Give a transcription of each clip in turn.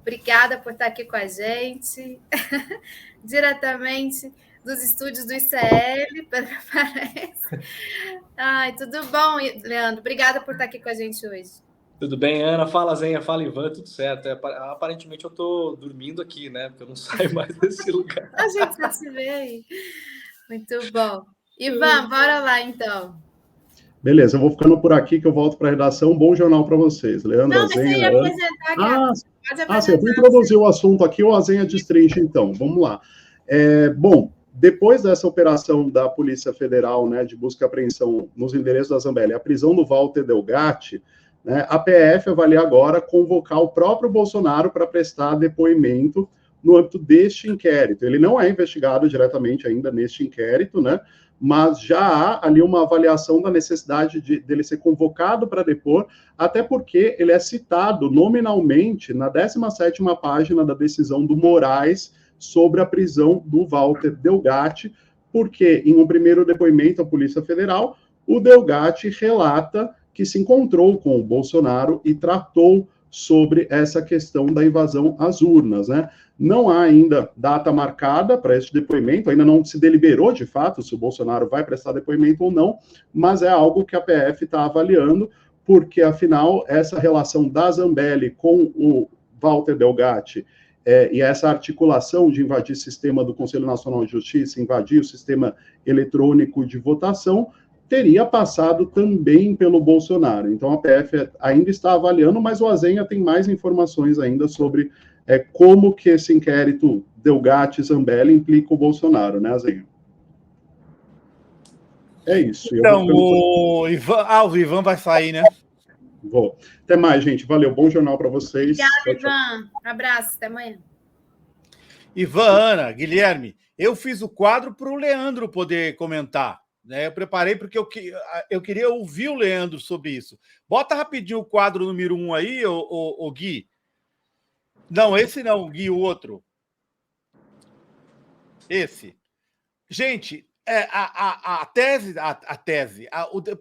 Obrigada por estar aqui com a gente, diretamente dos estúdios do ICL, parece. Ai, tudo bom, Leandro? Obrigada por estar aqui com a gente hoje. Tudo bem, Ana? Fala, Zenha. Fala, Ivan. Tudo certo. Aparentemente eu estou dormindo aqui, né? Porque eu não saio mais desse lugar. A gente já se vê aí. Muito bom. Ivan, bora lá, então. Beleza, eu vou ficando por aqui que eu volto para a redação. Bom jornal para vocês. Leandro, não, Azenha. Não, mas você ia apresentar aqui. Pode apresentar. Eu vou introduzir o assunto aqui, o Azenha destrincha, então. Vamos lá. Bom, depois dessa operação da Polícia Federal, né, de busca e apreensão nos endereços da Zambelli, a prisão do Walter Delgatti, né, a PF avalia agora convocar o próprio Bolsonaro para prestar depoimento no âmbito deste inquérito. Ele não é investigado diretamente ainda neste inquérito, né, mas já há ali uma avaliação da necessidade dele ser convocado para depor, até porque ele é citado nominalmente na 17ª página da decisão do Moraes sobre a prisão do Walter Delgatti, porque em um primeiro depoimento à Polícia Federal, o Delgatti relata que se encontrou com o Bolsonaro e tratou sobre essa questão da invasão às urnas, né? Não há ainda data marcada para este depoimento, ainda não se deliberou de fato se o Bolsonaro vai prestar depoimento ou não, mas é algo que a PF está avaliando, porque afinal essa relação da Zambelli com o Walter Delgatti e essa articulação de invadir o sistema do Conselho Nacional de Justiça, invadir o sistema eletrônico de votação, teria passado também pelo Bolsonaro. Então a PF ainda está avaliando, mas o Azenha tem mais informações ainda sobre como que esse inquérito Delgatti e Zambelli implica o Bolsonaro, né, Azenha? É isso. Então, o Ivan vai sair, né? Vou. Até mais, gente. Valeu. Bom jornal para vocês. Obrigada, Ivan. Um abraço. Até amanhã. Ivan, Ana, Guilherme, eu fiz o quadro para o Leandro poder comentar. Né? Eu preparei porque eu queria ouvir o Leandro sobre isso. Bota rapidinho o quadro número 1 aí, o Gui. Não, esse não, Gui, o outro. Esse. Gente,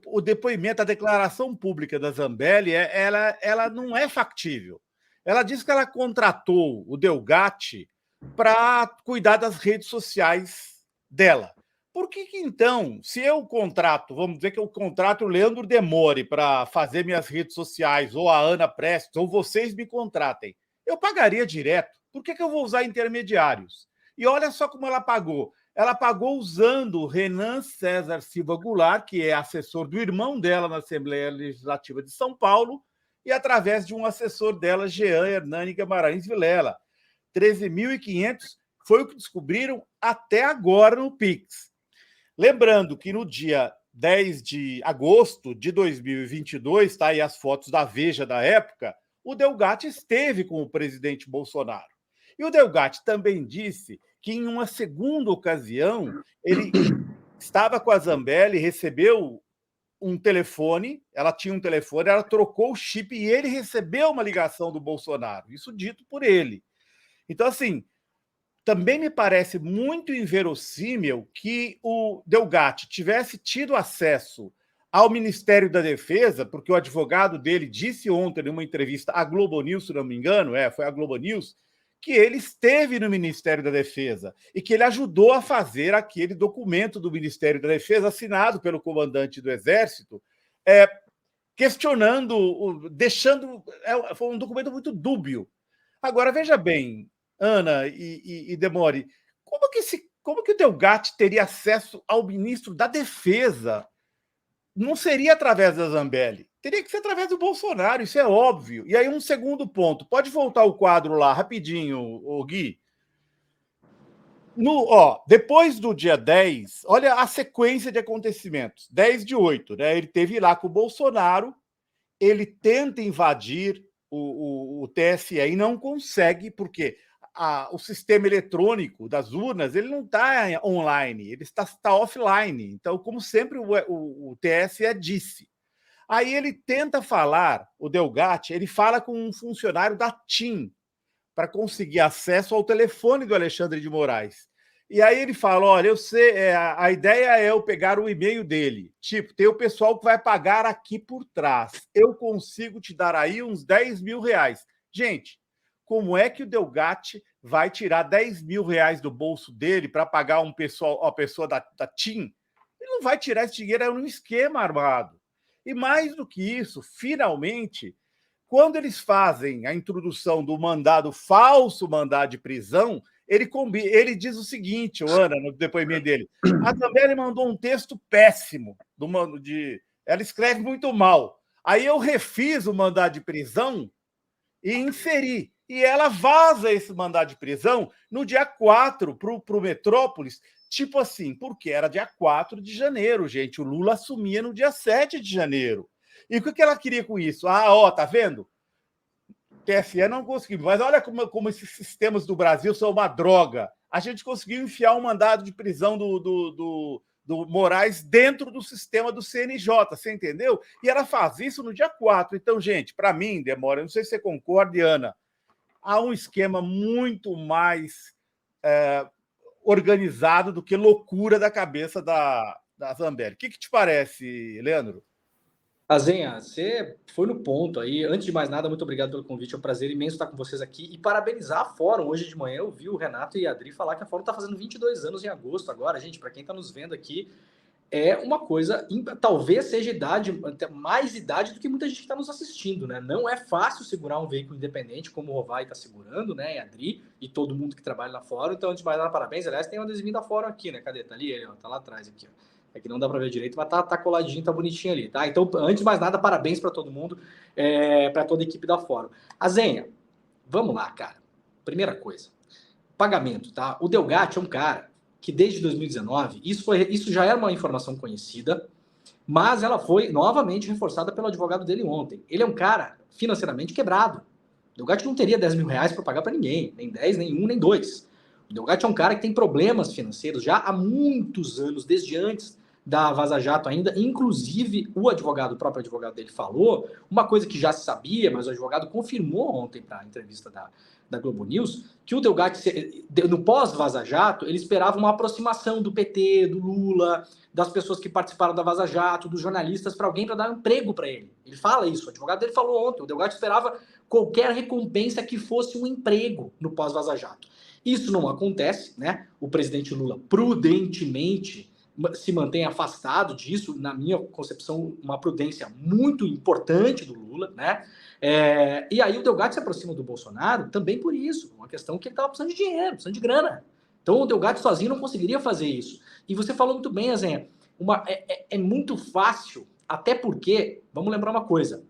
o depoimento, a declaração pública da Zambelli, ela não é factível. Ela diz que ela contratou o Delgatti para cuidar das redes sociais dela. Por que então, se eu contrato, vamos dizer que eu contrato o Leandro Demore para fazer minhas redes sociais, ou a Ana Prestes, ou vocês me contratem, eu pagaria direto. Por que eu vou usar intermediários? E olha só como ela pagou. Ela pagou usando o Renan César Silva Goulart, que é assessor do irmão dela na Assembleia Legislativa de São Paulo, e através de um assessor dela, Jean Hernani Guimarães Vilela. 13.500 foi o que descobriram até agora no Pix. Lembrando que no dia 10 de agosto de 2022, está aí as fotos da Veja da época, o Delgatti esteve com o presidente Bolsonaro. E o Delgatti também disse que, em uma segunda ocasião, ele estava com a Zambelli, recebeu um telefone, ela tinha um telefone, ela trocou o chip e ele recebeu uma ligação do Bolsonaro. Isso dito por ele. Então, assim, também me parece muito inverossímil que o Delgatti tivesse tido acesso ao Ministério da Defesa, porque o advogado dele disse ontem, em uma entrevista à Globo News, se não me engano, foi a Globo News, que ele esteve no Ministério da Defesa e que ele ajudou a fazer aquele documento do Ministério da Defesa assinado pelo comandante do Exército, questionando, deixando... Foi um documento muito dúbio. Agora, veja bem, Ana e Demore, como que o Delgatti teria acesso ao ministro da Defesa? Não seria através da Zambelli, teria que ser através do Bolsonaro, isso é óbvio. E aí um segundo ponto, pode voltar o quadro lá, rapidinho, o Gui. Depois do dia 10, olha a sequência de acontecimentos, 10/8, né? Ele teve lá com o Bolsonaro, ele tenta invadir o TSE e não consegue, porque o sistema eletrônico das urnas ele não está online, ele está offline. Então, como sempre, o TSE disse. Aí ele tenta falar, o Delgatti, ele fala com um funcionário da TIM para conseguir acesso ao telefone do Alexandre de Moraes. E aí ele fala, olha, eu sei, a ideia é eu pegar o e-mail dele. Tipo, tem o pessoal que vai pagar aqui por trás. Eu consigo te dar aí uns 10 mil reais. Gente, como é que o Delgatti vai tirar 10 mil reais do bolso dele para pagar a pessoa da TIM? Ele não vai tirar esse dinheiro, é um esquema armado. E mais do que isso, finalmente, quando eles fazem a introdução do falso mandado de prisão, ele diz o seguinte, Ana, no depoimento dele, a Zambelli mandou um texto péssimo, ela escreve muito mal. Aí eu refiz o mandado de prisão e inseri. E ela vaza esse mandado de prisão no dia 4 para o Metrópolis, tipo assim, porque era dia 4 de janeiro, gente. O Lula assumia no dia 7 de janeiro. E o que ela queria com isso? Tá vendo? TSE não conseguiu. Mas olha como esses sistemas do Brasil são uma droga. A gente conseguiu enfiar um mandado de prisão do Moraes dentro do sistema do CNJ, você entendeu? E ela faz isso no dia 4. Então, gente, para mim, Demora, não sei se você concorda, Ana, há um esquema muito mais organizado do que loucura da cabeça da Zambelli. O que te parece, Leandro? Azenha, você foi no ponto aí. Antes de mais nada, muito obrigado pelo convite. É um prazer imenso estar com vocês aqui e parabenizar a Fórum. Hoje de manhã eu vi o Renato e a Adri falar que a Fórum está fazendo 22 anos em agosto agora. Gente, para quem está nos vendo aqui, é uma coisa, talvez seja mais idade do que muita gente que está nos assistindo, né? Não é fácil segurar um veículo independente como o Rovai está segurando, né? E a Adri e todo mundo que trabalha na Fórum. Então, antes de mais nada, parabéns. Aliás, tem um adesivinho da Fórum aqui, né? Cadê? Tá ali ele, ó. Tá lá atrás aqui, ó. É que não dá para ver direito, mas tá coladinho, tá bonitinho ali, tá? Então, antes de mais nada, parabéns para todo mundo, para toda a equipe da Fórum. Azenha, vamos lá, cara. Primeira coisa, pagamento, tá? O Delgatti é um cara que desde 2019, isso já era uma informação conhecida, mas ela foi novamente reforçada pelo advogado dele ontem. Ele é um cara financeiramente quebrado. O Delgatti não teria 10 mil reais para pagar para ninguém, nem 10, nem 1, nem 2. O Delgatti é um cara que tem problemas financeiros já há muitos anos, desde antes da Vaza Jato ainda. Inclusive, o próprio advogado dele falou uma coisa que já se sabia, mas o advogado confirmou ontem para a entrevista da Globo News, que o Delgatti, no pós-Vaza Jato, ele esperava uma aproximação do PT, do Lula, das pessoas que participaram da Vaza Jato, dos jornalistas, para alguém para dar um emprego para ele. Ele fala isso, o advogado dele falou ontem, o Delgatti esperava qualquer recompensa que fosse um emprego no pós-Vaza Jato. Isso não acontece, né? O presidente Lula prudentemente se mantém afastado disso, na minha concepção, uma prudência muito importante do Lula, né? E aí o Delgatti se aproxima do Bolsonaro também por isso, uma questão que ele estava precisando de dinheiro, precisando de grana. Então o Delgatti sozinho não conseguiria fazer isso. E você falou muito bem, Azenha, é muito fácil, até porque, vamos lembrar uma coisa,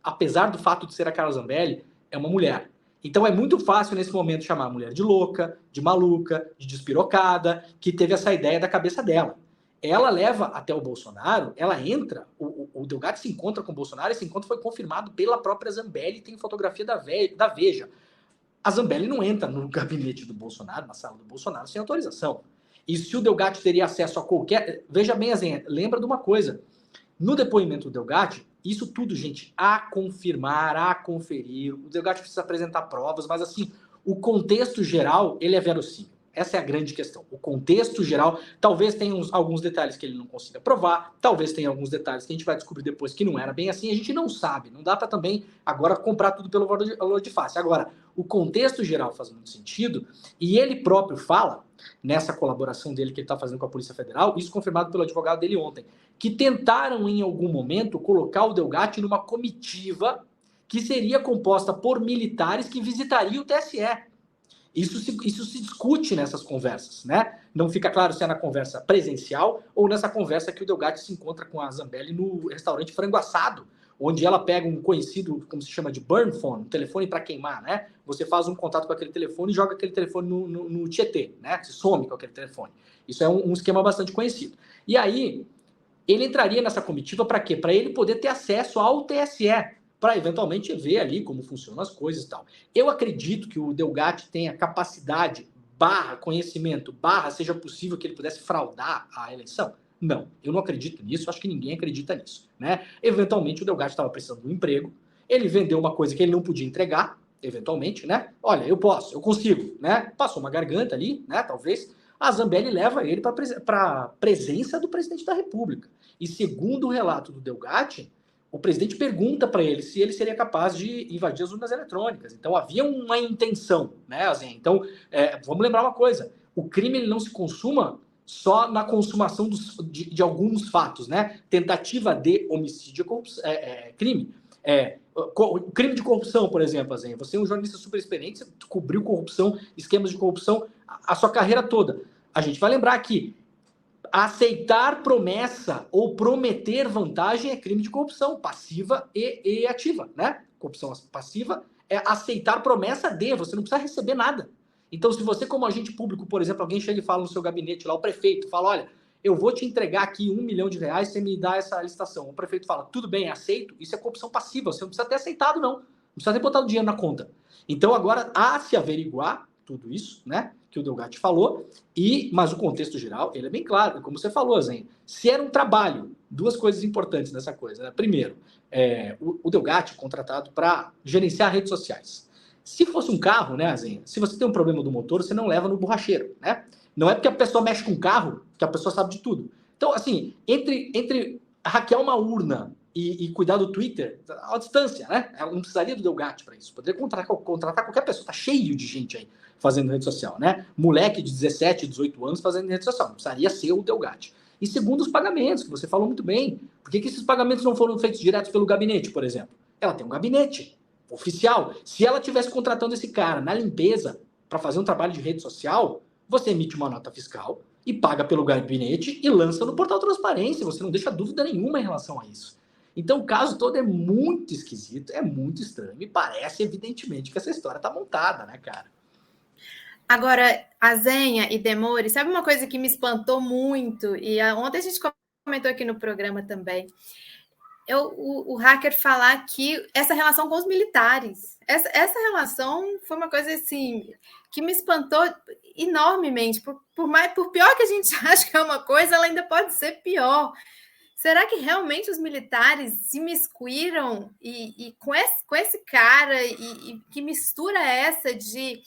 apesar do fato de ser a Carla Zambelli, é uma mulher. Então é muito fácil nesse momento chamar a mulher de louca, de maluca, de despirocada, que teve essa ideia da cabeça dela. Ela leva até o Bolsonaro, ela entra, o Delgatti se encontra com o Bolsonaro, esse encontro foi confirmado pela própria Zambelli, tem fotografia da Veja. A Zambelli não entra no gabinete do Bolsonaro, na sala do Bolsonaro, sem autorização. E se o Delgatti teria acesso a qualquer... Veja bem, Azenha, lembra de uma coisa. No depoimento do Delgatti, isso tudo, gente, a confirmar, a conferir. O Delgatti precisa apresentar provas, mas assim, o contexto geral, ele é verossímil. Essa é a grande questão. O contexto geral, talvez tenha alguns detalhes que ele não consiga provar, talvez tenha alguns detalhes que a gente vai descobrir depois que não era bem assim, a gente não sabe. Não dá para também agora comprar tudo pelo valor de face. Agora, o contexto geral faz muito sentido, e ele próprio fala, nessa colaboração dele que ele está fazendo com a Polícia Federal, isso confirmado pelo advogado dele ontem, que tentaram em algum momento colocar o Delgatti numa comitiva que seria composta por militares que visitariam o TSE. Isso se discute nessas conversas, né? Não fica claro se é na conversa presencial ou nessa conversa que o Delgatti se encontra com a Zambelli no restaurante Frango Assado, onde ela pega um conhecido, como se chama de burn phone, um telefone para queimar, né? Você faz um contato com aquele telefone e joga aquele telefone no Tietê, né? Se some com aquele telefone. Isso é um esquema bastante conhecido. E aí, ele entraria nessa comitiva para quê? Para ele poder ter acesso ao TSE, para eventualmente ver ali como funcionam as coisas e tal. Eu acredito que o Delgatti tenha capacidade, conhecimento, seja possível que ele pudesse fraudar a eleição. Não, eu não acredito nisso, acho que ninguém acredita nisso, né? Eventualmente o Delgatti estava precisando de um emprego, ele vendeu uma coisa que ele não podia entregar, eventualmente, né? Olha, eu consigo, né? Passou uma garganta ali, né? Talvez a Zambelli leva ele para a presença do presidente da República. E segundo o relato do Delgatti, o presidente pergunta para ele se ele seria capaz de invadir as urnas eletrônicas. Então, havia uma intenção, né, assim, então, vamos lembrar uma coisa, o crime ele não se consuma só na consumação de alguns fatos, né? Tentativa de homicídio crime. O crime de corrupção, por exemplo, assim, você é um jornalista super experiente, você cobriu corrupção, esquemas de corrupção, a sua carreira toda. A gente vai lembrar que aceitar promessa ou prometer vantagem é crime de corrupção, passiva e ativa, né? Corrupção passiva é aceitar promessa de, você não precisa receber nada. Então, se você, como agente público, por exemplo, alguém chega e fala no seu gabinete lá, o prefeito fala, olha, eu vou te entregar aqui R$1 milhão, você me dá essa licitação. O prefeito fala, tudo bem, aceito, isso é corrupção passiva, você não precisa ter aceitado, não. Não precisa ter botado dinheiro na conta. Então, agora, há se averiguar tudo isso, né, que o Delgatti falou, mas o contexto geral, ele é bem claro, como você falou, Zen, se era um trabalho, duas coisas importantes nessa coisa, né? Primeiro, o Delgatti contratado para gerenciar redes sociais. Se fosse um carro, né, Zen, se você tem um problema do motor, você não leva no borracheiro, né? Não é porque a pessoa mexe com o carro que a pessoa sabe de tudo. Então, assim, entre hackear uma urna e cuidar do Twitter, à distância, né? Ela não precisaria do Delgatti para isso. Poderia contratar qualquer pessoa. Tá cheio de gente aí fazendo rede social, né? Moleque de 17, 18 anos fazendo rede social. Não precisaria ser o Delgatti. E segundo, os pagamentos, que você falou muito bem. Por que esses pagamentos não foram feitos diretos pelo gabinete, por exemplo? Ela tem um gabinete oficial. Se ela tivesse contratando esse cara na limpeza para fazer um trabalho de rede social, você emite uma nota fiscal e paga pelo gabinete e lança no portal Transparência. Você não deixa dúvida nenhuma em relação a isso. Então, o caso todo é muito esquisito, é muito estranho. E parece, evidentemente, que essa história está montada, né, cara? Agora, Azenha e Demore, sabe uma coisa que me espantou muito? E ontem a gente comentou aqui no programa também. O hacker falar que essa relação com os militares, essa relação foi uma coisa assim que me espantou enormemente. Por pior que a gente acha que é uma coisa, ela ainda pode ser pior. Será que realmente os militares se imiscuíram e com esse cara e que mistura essa de...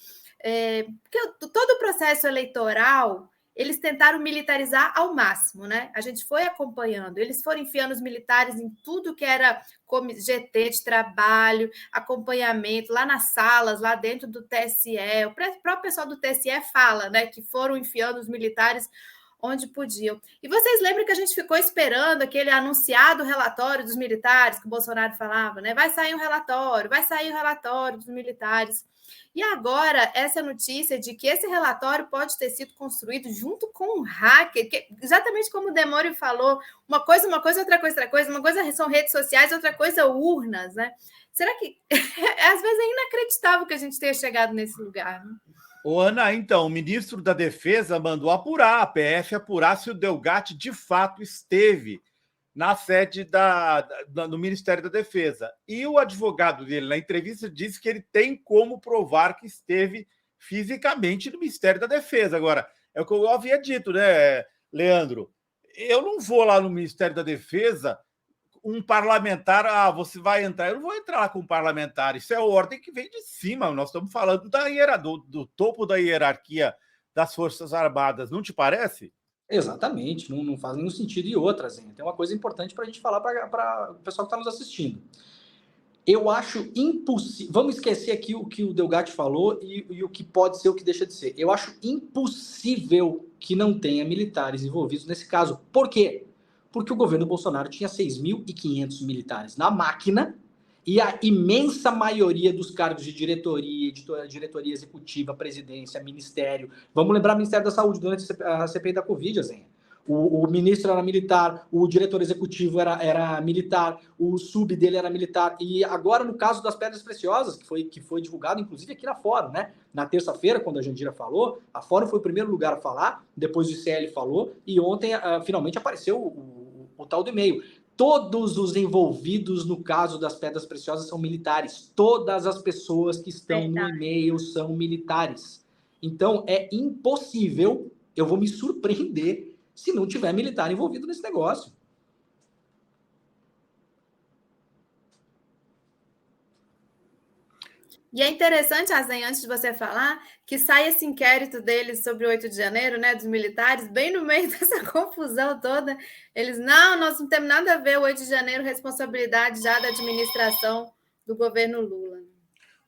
porque todo o processo eleitoral eles tentaram militarizar ao máximo, né? A gente foi acompanhando, eles foram enfiando os militares em tudo que era GT de trabalho, acompanhamento, lá nas salas, lá dentro do TSE. O próprio pessoal do TSE fala, né, que foram enfiando os militares onde podiam. E vocês lembram que a gente ficou esperando aquele anunciado relatório dos militares, que o Bolsonaro falava, né? Vai sair o relatório dos militares. E agora, essa notícia de que esse relatório pode ter sido construído junto com um hacker, que, exatamente como o Demore falou, uma coisa, outra coisa, uma coisa são redes sociais, outra coisa urnas, né? Será que, às vezes, é inacreditável que a gente tenha chegado nesse lugar, né? Ô, Ana, então, o ministro da Defesa mandou apurar, a PF apurar se o Delgatti de fato esteve na sede do Ministério da Defesa. E o advogado dele, na entrevista, disse que ele tem como provar que esteve fisicamente no Ministério da Defesa. Agora, é o que eu havia dito, né, Leandro? Eu não vou lá no Ministério da Defesa, um parlamentar, você vai entrar. Eu não vou entrar lá com um parlamentar, isso é ordem que vem de cima. Nós estamos falando do topo da hierarquia das Forças Armadas, não te parece? Exatamente, não faz nenhum sentido. E outra, Zen, tem uma coisa importante para a gente falar para o pessoal que está nos assistindo. Eu acho impossível. Vamos esquecer aqui o que o Delgatti falou e o que pode ser, o que deixa de ser. Eu acho impossível que não tenha militares envolvidos nesse caso. Por quê? Porque o governo Bolsonaro tinha 6.500 militares na máquina e a imensa maioria dos cargos de diretoria executiva, presidência, ministério. Vamos lembrar o Ministério da Saúde durante a CPI da Covid, Zenha. O ministro era militar, o diretor executivo era militar, o sub dele era militar. E agora, no caso das pedras preciosas, que foi divulgado, inclusive aqui na Fórum, né? Na terça-feira, quando a Jandira falou, a Fórum foi o primeiro lugar a falar, depois o ICL falou, e ontem finalmente apareceu o tal do e-mail. Todos os envolvidos no caso das pedras preciosas são militares. Todas as pessoas que estão no e-mail são militares. Então, é impossível, eu vou me surpreender se não tiver militar envolvido nesse negócio. E é interessante, Azen, antes de você falar, que sai esse inquérito deles sobre o 8 de janeiro, né, dos militares, bem no meio dessa confusão toda. Eles, não, nós não temos nada a ver, o 8 de janeiro, responsabilidade já da administração do governo Lula.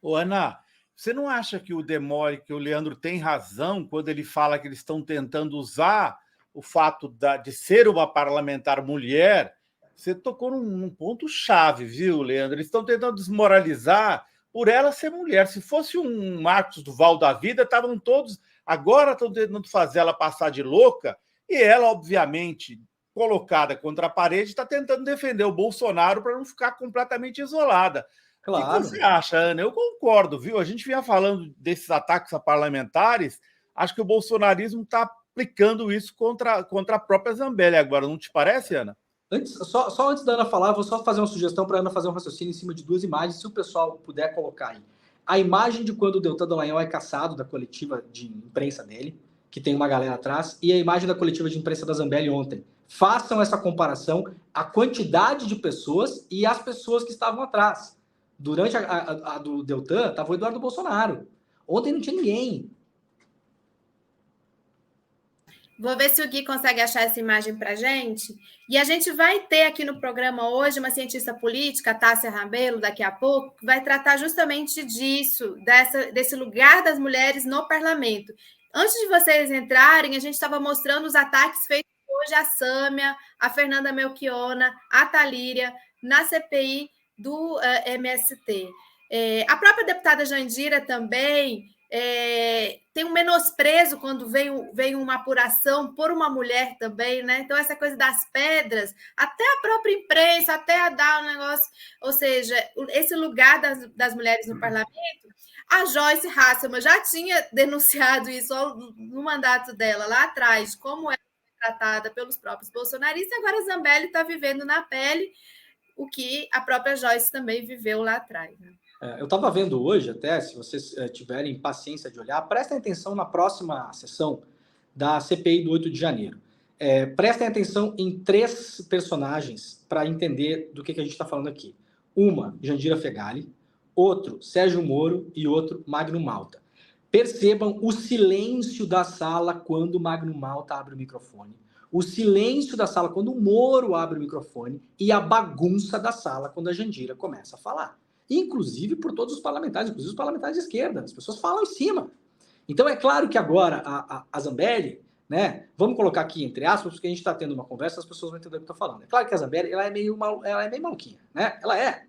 Ô, Ana, você não acha que o Demore, que o Leandro tem razão quando ele fala que eles estão tentando usar o fato de ser uma parlamentar mulher? Você tocou num ponto-chave, viu, Leandro? Eles estão tentando desmoralizar por ela ser mulher. Se fosse um Marcos Duval da vida, estavam todos... Agora estão tentando fazer ela passar de louca e ela, obviamente, colocada contra a parede, está tentando defender o Bolsonaro para não ficar completamente isolada. Claro. O que você acha, Ana? Eu concordo, viu? A gente vinha falando desses ataques a parlamentares, acho que o bolsonarismo está aplicando isso contra a própria Zambelli agora, não te parece, Ana? Só antes da Ana falar, vou só fazer uma sugestão para a Ana fazer um raciocínio em cima de 2 imagens, se o pessoal puder colocar aí. A imagem de quando o Deltan Dallagnol é caçado da coletiva de imprensa dele, que tem uma galera atrás, e a imagem da coletiva de imprensa da Zambelli ontem. Façam essa comparação, a quantidade de pessoas e as pessoas que estavam atrás. Durante a do Deltan, estava o Eduardo Bolsonaro. Ontem não tinha ninguém. Vou ver se o Gui consegue achar essa imagem para a gente. E a gente vai ter aqui no programa hoje uma cientista política, Tássia Rabelo, daqui a pouco, que vai tratar justamente disso, desse lugar das mulheres no parlamento. Antes de vocês entrarem, a gente estava mostrando os ataques feitos hoje à Sâmia, a Fernanda Melchiona, a Talíria, na CPI do MST. A própria deputada Jandira também tem um menosprezo quando vem uma apuração por uma mulher também, né? Então, essa coisa das pedras, até a própria imprensa, até a dar um negócio, ou seja, esse lugar das mulheres no parlamento, a Joyce Hasselmann já tinha denunciado isso no mandato dela lá atrás, como ela foi tratada pelos próprios bolsonaristas, agora a Zambelli está vivendo na pele o que a própria Joyce também viveu lá atrás, né? Eu estava vendo hoje, até, se vocês tiverem paciência de olhar, prestem atenção na próxima sessão da CPI do 8 de janeiro. Prestem atenção em 3 personagens para entender do que a gente está falando aqui. Uma, Jandira Fegali, outro, Sérgio Moro e outro, Magno Malta. Percebam o silêncio da sala quando o Magno Malta abre o microfone. O silêncio da sala quando o Moro abre o microfone e a bagunça da sala quando a Jandira começa a falar. Inclusive por todos os parlamentares, inclusive os parlamentares de esquerda. As pessoas falam em cima. Então é claro que agora a Zambelli, né, vamos colocar aqui entre aspas, porque a gente está tendo uma conversa, as pessoas vão entender o que eu estou falando. É claro que a Zambelli ela é meio maluquinha, né?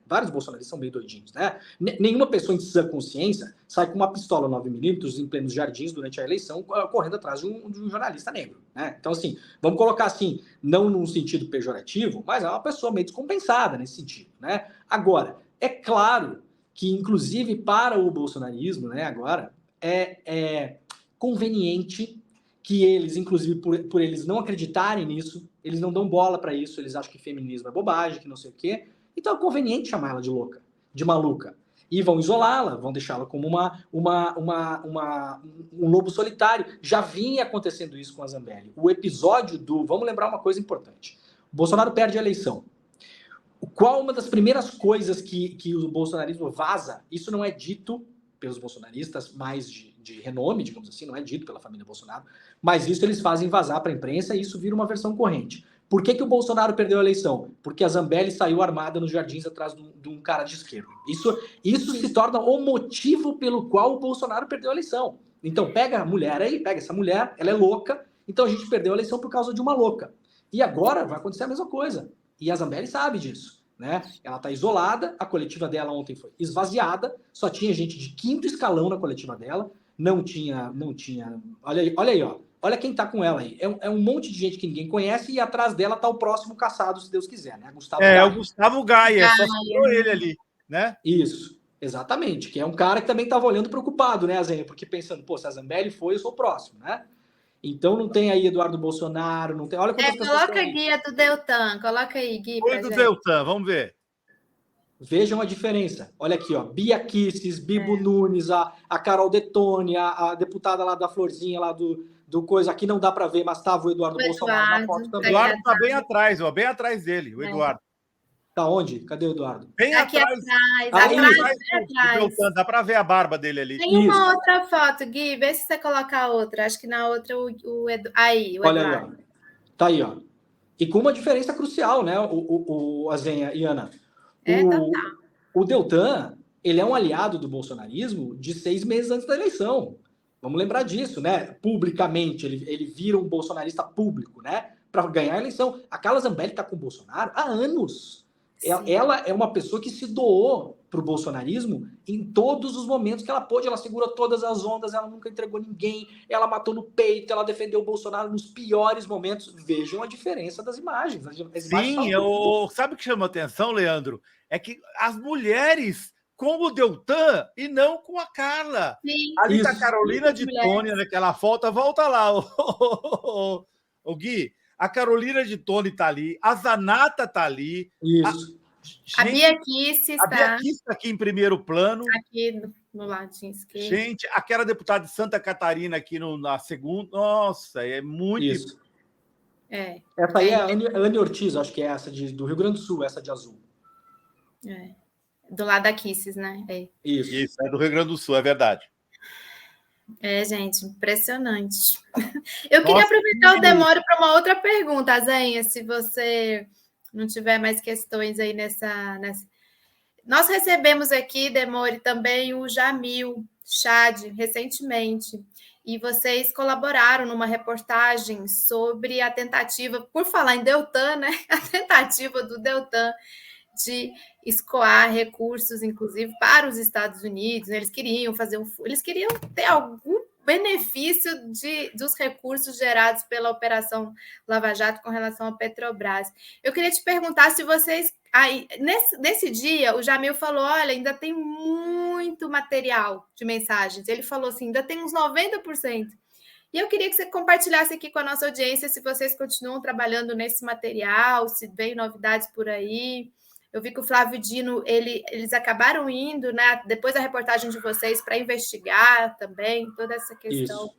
Vários bolsonaristas são meio doidinhos, né? Nenhuma pessoa em sã consciência sai com uma pistola 9mm em plenos jardins durante a eleição, correndo atrás de um jornalista negro, né? Então, assim, vamos colocar assim, não num sentido pejorativo, mas é uma pessoa meio descompensada nesse sentido, né? Agora, é claro que, inclusive, para o bolsonarismo, né, agora, é conveniente que eles, inclusive, por eles não acreditarem nisso, eles não dão bola para isso, eles acham que feminismo é bobagem, que não sei o quê. Então é conveniente chamar ela de louca, de maluca. E vão isolá-la, vão deixá-la como um lobo solitário. Já vinha acontecendo isso com a Zambelli. O episódio vamos lembrar uma coisa importante. O Bolsonaro perde a eleição. Qual uma das primeiras coisas que o bolsonarismo vaza? Isso não é dito pelos bolsonaristas mais de renome, digamos assim, não é dito pela família Bolsonaro, mas isso eles fazem vazar para a imprensa e isso vira uma versão corrente. Por que o Bolsonaro perdeu a eleição? Porque a Zambelli saiu armada nos jardins atrás de um cara de esquerda. Isso se torna o motivo pelo qual o Bolsonaro perdeu a eleição. Então pega a mulher aí, pega essa mulher, ela é louca, então a gente perdeu a eleição por causa de uma louca. E agora vai acontecer a mesma coisa. E a Zambelli sabe disso, né? Ela está isolada, a coletiva dela ontem foi esvaziada, só tinha gente de 5º escalão na coletiva dela, não tinha. Olha aí, ó. Olha quem tá com ela aí. É um monte de gente que ninguém conhece e atrás dela tá o próximo caçado, se Deus quiser, né? O Gustavo Gaia, só citou ele ali, né? Isso, exatamente. Que é um cara que também tava olhando preocupado, né, Azenha? Porque pensando, se a Zambelli foi, eu sou o próximo, né? Então não tem aí Eduardo Bolsonaro, não tem... Olha quantas pessoas coloca a guia do Deltan, coloca aí, Gui. Foi do Deltan, vamos ver. Vejam a diferença. Olha aqui, ó. Bia Kicis, Bibo Nunes, a Carol Detone, a deputada lá da Florzinha, lá do coisa. Aqui não dá para ver, mas estava o Eduardo Bolsonaro na foto também. O Eduardo está bem atrás, ó, bem atrás dele, o Eduardo. Tá onde? Cadê o Eduardo? Bem Aqui atrás. atrás. Deltan, dá para ver a barba dele ali. Tem uma outra foto, Gui, vê se você coloca a outra. Acho que na outra o Eduardo. Aí, o Olha Eduardo. aí, ó. Tá aí, ó. E com uma diferença crucial, né, o Azenha e Ana? O Deltan, ele é um aliado do bolsonarismo de 6 meses antes da eleição. Vamos lembrar disso, né? Publicamente, ele vira um bolsonarista público, né? Para ganhar a eleição. A Carla Zambelli está com o Bolsonaro há anos. Ela é uma pessoa que se doou para o bolsonarismo em todos os momentos que ela pôde. Ela segurou todas as ondas, ela nunca entregou ninguém, ela matou no peito, ela defendeu o Bolsonaro nos piores momentos. Vejam a diferença das imagens. Sim, sabe o que chama atenção, Leandro? É que as mulheres com o Deltan e não com a Carla. Sim. Ali Isso. tá a Carolina de Tônia naquela foto. Volta lá, o Gui. A Carolina de Tônia tá ali, a Zanata tá ali. Isso. A Bia Kicis está aqui em primeiro plano. Aqui no ladinho esquerdo. Gente, aquela deputada de Santa Catarina aqui na segunda. Nossa, é muito... Isso. Essa aí é a Anne Ortiz, acho que é essa do Rio Grande do Sul, essa de azul. Do lado da Kicis, né? Isso, é do Rio Grande do Sul, é verdade. Gente, impressionante. Eu queria aproveitar o Demore para uma outra pergunta, Azenha, se você não tiver mais questões aí nessa... Nós recebemos aqui, Demore, também o Jamil Chad, recentemente, e vocês colaboraram numa reportagem sobre a tentativa, por falar em Deltan, né? A tentativa do Deltan de escoar recursos, inclusive, para os Estados Unidos. Eles queriam eles queriam ter algum benefício dos recursos gerados pela Operação Lava Jato com relação à Petrobras. Eu queria te perguntar se vocês... nesse dia, o Jamil falou, olha, ainda tem muito material de mensagens. Ele falou assim, ainda tem uns 90%. E eu queria que você compartilhasse aqui com a nossa audiência se vocês continuam trabalhando nesse material, se vem novidades por aí. Eu vi que o Flávio Dino, eles acabaram indo, né, depois da reportagem de vocês, para investigar também toda essa questão.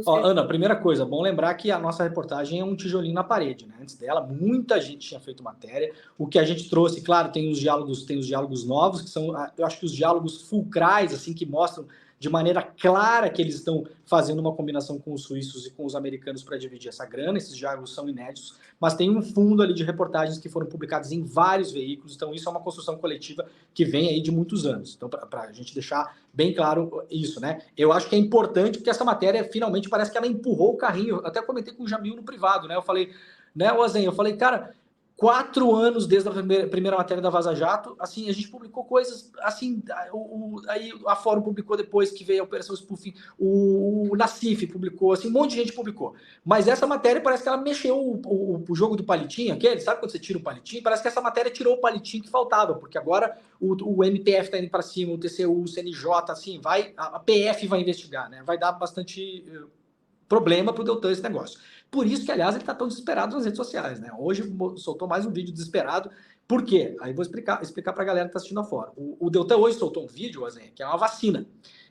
Ana, primeira coisa, bom lembrar que a nossa reportagem é um tijolinho na parede, né? Antes dela, muita gente tinha feito matéria. O que a gente trouxe, claro, tem os diálogos novos, que são, eu acho que os diálogos fulcrais, assim, que mostram de maneira clara que eles estão fazendo uma combinação com os suíços e com os americanos para dividir essa grana. Esses diálogos são inéditos, mas tem um fundo ali de reportagens que foram publicadas em vários veículos, então isso é uma construção coletiva que vem aí de muitos anos. Então, para a gente deixar bem claro isso, né? Eu acho que é importante, porque essa matéria, finalmente, parece que ela empurrou o carrinho. Eu até comentei com o Jamil no privado, né? Eu falei, né, Ozen, eu falei, cara... 4 anos desde a primeira matéria da Vaza Jato, assim, a gente publicou coisas, assim, aí a Fórum publicou depois que veio a Operação Spoofing, o Nassif publicou, assim, um monte de gente publicou. Mas essa matéria parece que ela mexeu o jogo do palitinho, aquele, sabe quando você tira o palitinho? Parece que essa matéria tirou o palitinho que faltava, porque agora o MPF está indo para cima, o TCU, o CNJ, assim, a PF vai investigar, né? Vai dar bastante problema para o Deltan esse negócio. Por isso que, aliás, ele está tão desesperado nas redes sociais, né? Hoje soltou mais um vídeo desesperado. Por quê? Aí vou explicar para a galera que está assistindo afora. O Deltan hoje soltou um vídeo, Azenha, que é uma vacina.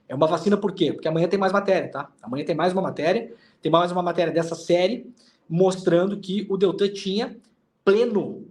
É uma vacina por quê? Porque amanhã tem mais matéria, tá? Amanhã tem mais uma matéria dessa série, mostrando que o Deltan tinha pleno.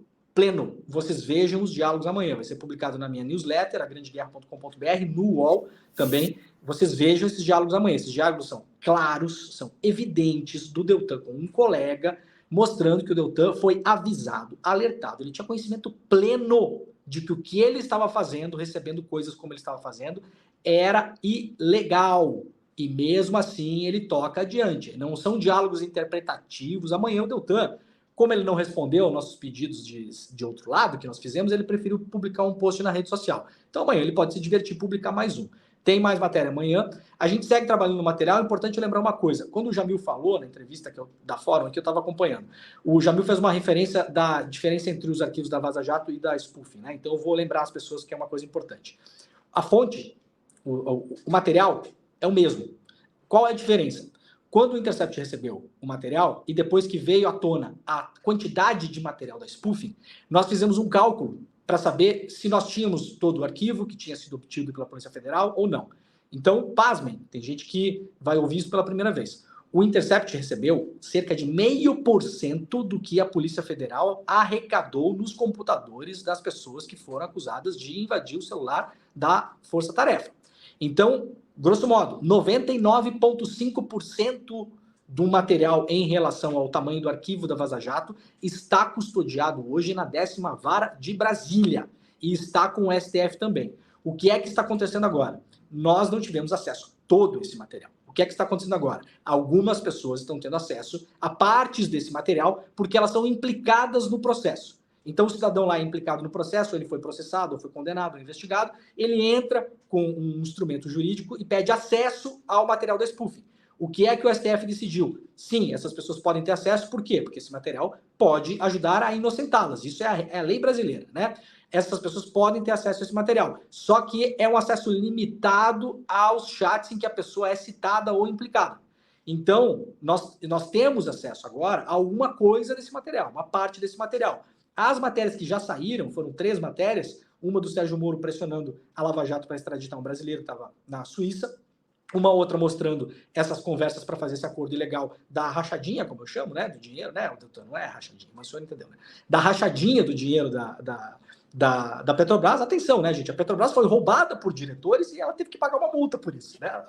Vocês vejam os diálogos amanhã. Vai ser publicado na minha newsletter, agrandeguerra.com.br, no UOL também. Vocês vejam esses diálogos amanhã. Esses diálogos são claros, são evidentes do Deltan com um colega, mostrando que o Deltan foi avisado, alertado. Ele tinha conhecimento pleno de que o que ele estava fazendo, recebendo coisas como ele estava fazendo, era ilegal. E mesmo assim ele toca adiante. Não são diálogos interpretativos. Amanhã o Deltan, como ele não respondeu aos nossos pedidos de outro lado que nós fizemos, ele preferiu publicar um post na rede social. Então amanhã ele pode se divertir e publicar mais um. Tem mais matéria amanhã. A gente segue trabalhando no material. É importante lembrar uma coisa. Quando o Jamil falou na entrevista da Fórum, que eu estava acompanhando, o Jamil fez uma referência da diferença entre os arquivos da Vaza Jato e da Spoofing, né? Então eu vou lembrar as pessoas que é uma coisa importante. A fonte, o material é o mesmo. Qual é a diferença? Quando o Intercept recebeu o material e depois que veio à tona a quantidade de material da Spoofing, nós fizemos um cálculo para saber se nós tínhamos todo o arquivo que tinha sido obtido pela Polícia Federal ou não. Então, pasmem, tem gente que vai ouvir isso pela primeira vez. O Intercept recebeu cerca de 0,5% do que a Polícia Federal arrecadou nos computadores das pessoas que foram acusadas de invadir o celular da Força Tarefa. Então, grosso modo, 99,5% do material em relação ao tamanho do arquivo da Vaza Jato está custodiado hoje na 10ª Vara de Brasília e está com o STF também. O que é que está acontecendo agora? Nós não tivemos acesso a todo esse material. O que é que está acontecendo agora? Algumas pessoas estão tendo acesso a partes desse material porque elas são implicadas no processo. Então, o cidadão lá é implicado no processo, ele foi processado, ou foi condenado, ou investigado, ele entra com um instrumento jurídico e pede acesso ao material da spoofing. O que é que o STF decidiu? Sim, essas pessoas podem ter acesso, por quê? Porque esse material pode ajudar a inocentá-las. Isso é a lei brasileira, né? Essas pessoas podem ter acesso a esse material. Só que é um acesso limitado aos chats em que a pessoa é citada ou implicada. Então, nós temos acesso agora a alguma coisa desse material, uma parte desse material. As matérias que já saíram, foram 3 matérias, uma do Sérgio Moro pressionando a Lava Jato para extraditar um brasileiro, estava na Suíça, uma outra mostrando essas conversas para fazer esse acordo ilegal da rachadinha, como eu chamo, né, do dinheiro, né, doutor, não é rachadinha, mas o senhor entendeu, né, da rachadinha do dinheiro da Petrobras. Atenção, né, gente, a Petrobras foi roubada por diretores e ela teve que pagar uma multa por isso, né,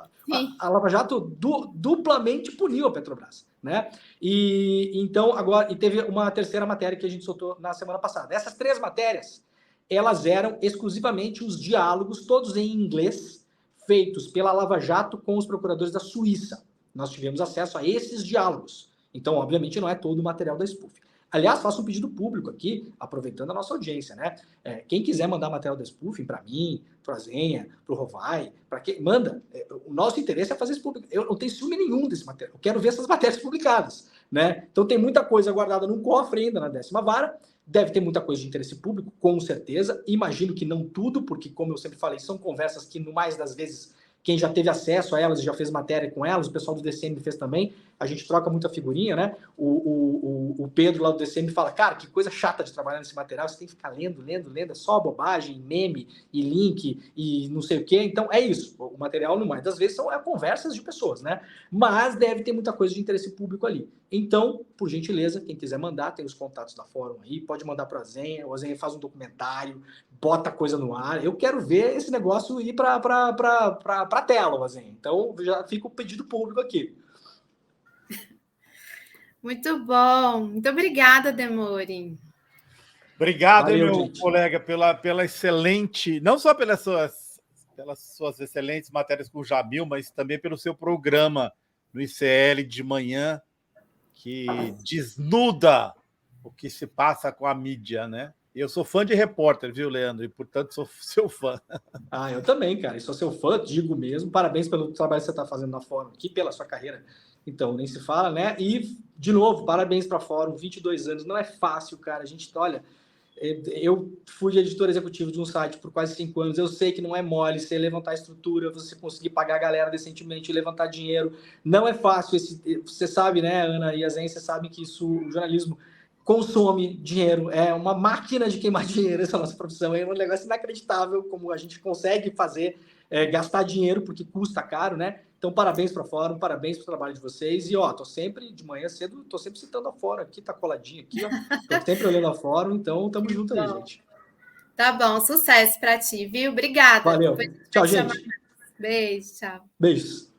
a Lava Jato duplamente puniu a Petrobras, né, e então agora, e teve uma terceira matéria que a gente soltou na semana passada. Essas 3 matérias, elas eram exclusivamente os diálogos, todos em inglês, feitos pela Lava Jato com os procuradores da Suíça. Nós tivemos acesso a esses diálogos. Então, obviamente, não é todo o material da spoofing. Aliás, faço um pedido público aqui, aproveitando a nossa audiência, né? Quem quiser mandar material da spoofing para mim, para a Zenha, para o Rovai, para quem manda. O nosso interesse é fazer isso público. Eu não tenho ciúme nenhum desse material. Eu quero ver essas matérias publicadas, né? Então, tem muita coisa guardada num cofre ainda na 10ª Vara. Deve ter muita coisa de interesse público, com certeza. Imagino que não tudo, porque, como eu sempre falei, são conversas que, no mais das vezes, quem já teve acesso a elas, já fez matéria com elas, o pessoal do DCM fez também, a gente troca muita figurinha, né? O Pedro lá do DCM fala, cara, que coisa chata de trabalhar nesse material, você tem que ficar lendo, é só bobagem, meme, e link, e não sei o quê. Então, é isso. O material, no mais das vezes, são conversas de pessoas, né? Mas deve ter muita coisa de interesse público ali. Então, por gentileza, quem quiser mandar, tem os contatos da Fórum aí, pode mandar para a Zenha, o Zenha faz um documentário, bota coisa no ar. Eu quero ver esse negócio ir para a tela, Zenha. Então, já fica o pedido público aqui. Muito bom. Muito obrigada, Demori. Obrigado, Valeu, meu gente. colega, pela excelente, não só pelas suas excelentes matérias com o Jamil, mas também pelo seu programa no ICL de manhã, que desnuda o que se passa com a mídia, né? Eu sou fã de repórter, viu, Leandro? E, portanto, sou seu fã. Ah, eu também, cara. E sou seu fã, digo mesmo. Parabéns pelo trabalho que você está fazendo na Fórum aqui, pela sua carreira. Então, nem se fala, né? E, de novo, parabéns para a Fórum. 22 anos. Não é fácil, cara. A gente, olha, eu fui editor executivo de um site por quase 5 anos. Eu sei que não é mole você levantar estrutura, você conseguir pagar a galera decentemente, levantar dinheiro. Não é fácil. Você sabe, né, Ana e a Zen, você sabe que isso, o jornalismo consome dinheiro, é uma máquina de queimar dinheiro essa nossa profissão, é um negócio inacreditável como a gente consegue fazer, gastar dinheiro, porque custa caro, né? Então, parabéns para a Fórum, parabéns para o trabalho de vocês, e ó, tô sempre, de manhã cedo, tô sempre citando a Fórum aqui, tá coladinho aqui, ó, tô sempre olhando a Fórum, então tamo junto aí, gente. Tá bom, sucesso para ti, viu? Obrigada. Valeu, tchau, gente. Beijo, tchau. Beijos.